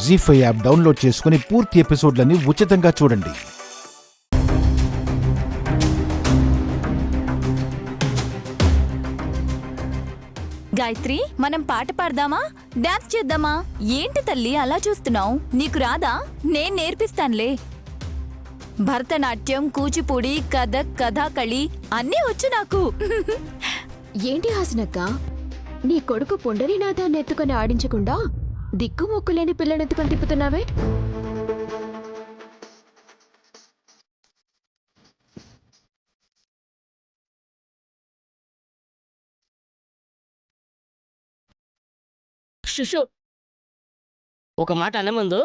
జీ5 app download చేసుకుని పూర్తి ఎపిసోడ్లని ఉచితంగా చూడండి. గాయత్రి, మనం పాట పాడదామా? డాన్స్ చేద్దామా? ఏంటి తల్లి అలా చూస్తున్నావు? నీకు రాదా? నేను నేర్పిస్తానులే. భరతనాట్యం, కూచిపూడి, కథక్, కథాకళి అన్నీ వచ్చు నాకు. ఏంటి హాసనక్క, నీ కొడుకు పుండరీనాథాన్ని ఎత్తుకొని ఆడించకుండా దిక్కుమొక్కులేని పిల్లనెత్తుకొని తిప్పుతున్నావే? శిశు, ఒక మాట అనే ముందు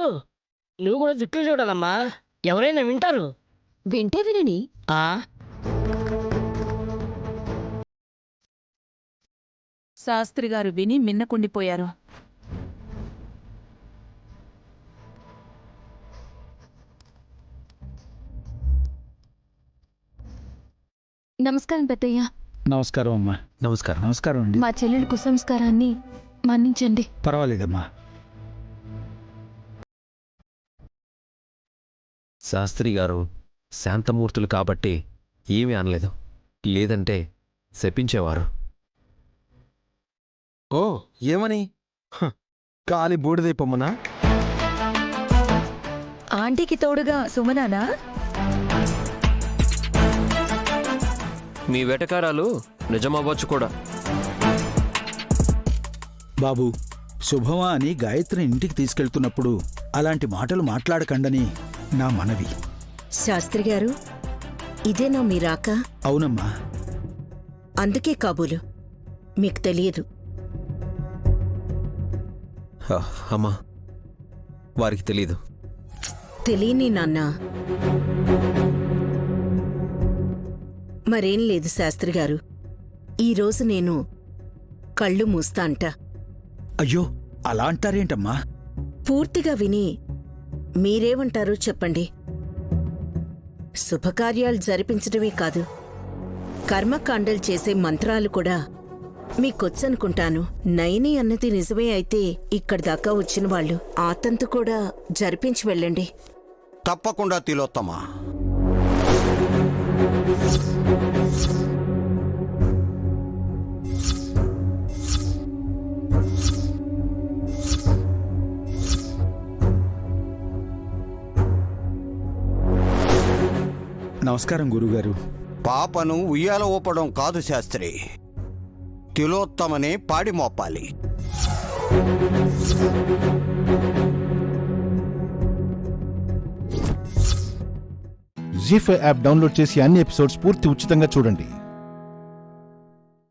నువ్వు కూడా దిక్కులు చూడాలమ్మా. ఎవరైనా వింటారు. వింటే వినని. శాస్త్రి గారు విని మిన్నకుండిపోయారు. నమస్కారం పెద్దయ్య. నమస్కారం అమ్మా. నమస్కారం. నమస్కారం అండి. మా చెల్లెలి కుసంస్కారాన్ని మన్నించండి. పర్వాలేదమ్మా. శాస్త్రి గారు శాంతమూర్తులు కాబట్టి ఏమీ అనలేదు, లేదంటే శపించేవారు. ఓ, ఏమని? కాలి బూడిదైపోమ్మనా? ఆంటీకి తోడుగా సుమనానా? మీ వెటకారాలు నిజమవ్వచ్చు కూడా. బాబు, శుభమా అని గాయత్రిని ఇంటికి తీసుకెళ్తున్నప్పుడు అలాంటి మాటలు మాట్లాడకండని నా మనవి. శాస్త్రి గారు, ఇదేనా మీ రాక? అవునమ్మా. అందుకే కాబోలు మీకు తెలియదు. అమ్మా, వారికి తెలీదు. తెలియని నాన్న. మరేం లేదు శాస్త్రి గారు, ఈరోజు నేను కళ్ళు మూస్తా అంట. అయ్యో, అలా అంటారేంటమ్మా? పూర్తిగా విని మీరేమంటారో చెప్పండి. శుభకార్యాలు జరిపించడమే కాదు, కర్మకాండలు చేసే మంత్రాలు కూడా మీకొచ్చనుకుంటాను. నయని అన్నది నిజమే అయితే ఇక్కడి దాకా వచ్చిన వాళ్ళు ఆ తంతు కూడా జరిపించి వెళ్ళండి. తప్పకుండా తిలోత్తమా. నమస్కారం గురుగారు. పాపను ఉయ్యాల ఊపడం కాదు శాస్త్రి, తిలోత్తమనే పాడి మోపాలి. జీ5 యాప్ డౌన్లోడ్ చేసి అన్ని ఎపిసోడ్స్ పూర్తి ఉచితంగా చూడండి.